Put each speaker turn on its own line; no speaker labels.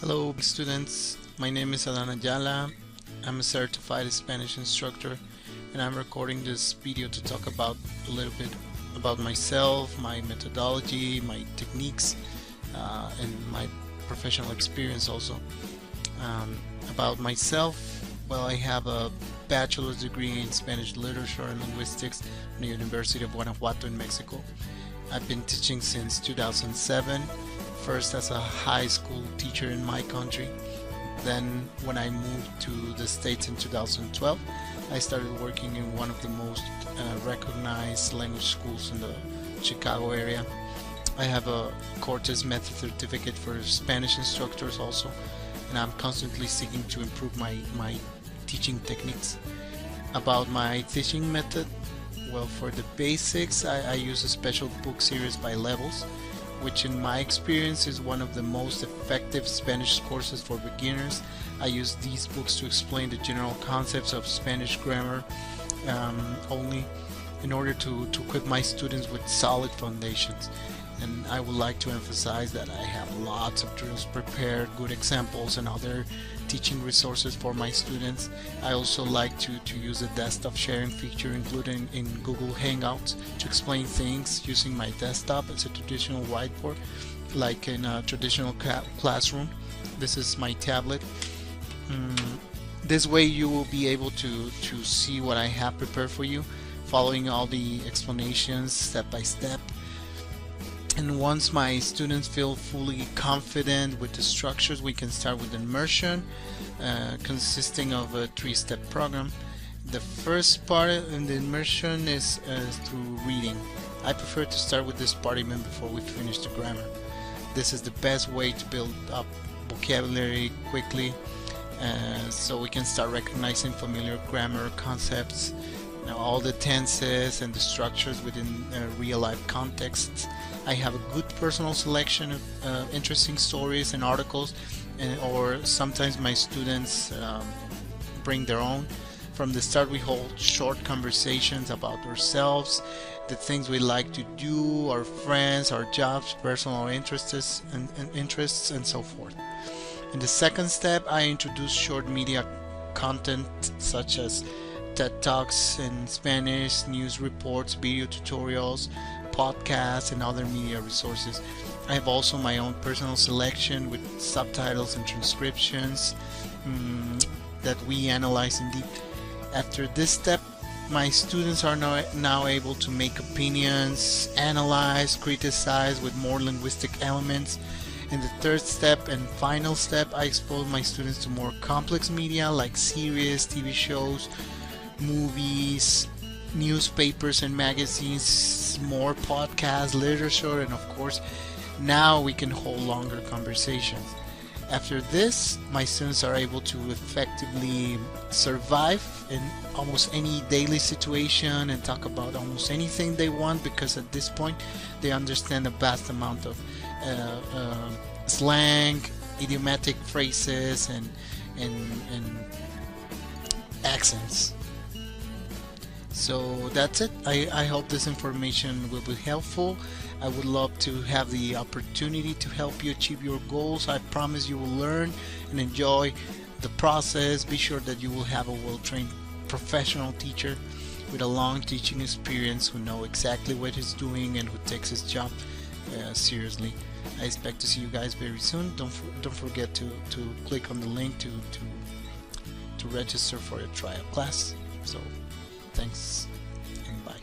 Hello students, my name is Adan Ayala. I'm a certified Spanish instructor and I'm recording this video to talk about a little bit about myself, my methodology, my techniques, and my professional experience also. About myself, well, I have a bachelor's degree in Spanish literature and linguistics from the University of Guanajuato in Mexico. I've been teaching since 2007, first as a high school teacher in my country. Then when I moved to the States in 2012, I started working in one of the most recognized language schools in the Chicago area. I have a Cortes Method certificate for Spanish instructors also, and I'm constantly seeking to improve my teaching techniques. About my teaching method, well, for the basics, I use a special book series by levels, which in my experience is one of the most effective Spanish courses for beginners. I use these books to explain the general concepts of Spanish grammar only in order to equip my students with solid foundations. And I would like to emphasize that I have lots of drills prepared, good examples and other teaching resources for my students. I also like to use the desktop sharing feature included in Google Hangouts to explain things using my desktop as a traditional whiteboard, like in a traditional classroom. This is my tablet. This way you will be able to see what I have prepared for you, following all the explanations step by step. And once my students feel fully confident with the structures, we can start with Immersion, consisting of a 3-step program. The first part in the Immersion is through reading. I prefer to start with this part even before we finish the grammar. This is the best way to build up vocabulary quickly, so we can start recognizing familiar grammar concepts, all the tenses and the structures within real-life contexts. I have a good personal selection of interesting stories and articles, or sometimes my students bring their own. From the start, we hold short conversations about ourselves, the things we like to do, our friends, our jobs, personal interests, and so forth. In the second step, I introduce short media content such as TED Talks in Spanish, news reports, video tutorials, podcasts, and other media resources. I have also my own personal selection with subtitles and transcriptions that we analyze in deep. After this step, my students are now able to make opinions, analyze, criticize with more linguistic elements. In the third step and final step, I expose my students to more complex media like series, TV shows, movies, newspapers and magazines, more podcasts, literature, and of course now we can hold longer conversations. After this, my students are able to effectively survive in almost any daily situation and talk about almost anything they want, because at this point they understand a vast amount of slang, idiomatic phrases, and accents. So that's it. I hope this information will be helpful. I would love to have the opportunity to help you achieve your goals. I promise you will learn and enjoy the process. Be sure that you will have a well-trained professional teacher with a long teaching experience who knows exactly what he's doing and who takes his job seriously. I expect to see you guys very soon. Don't forget to click on the link to register for a trial class. So thanks and bye.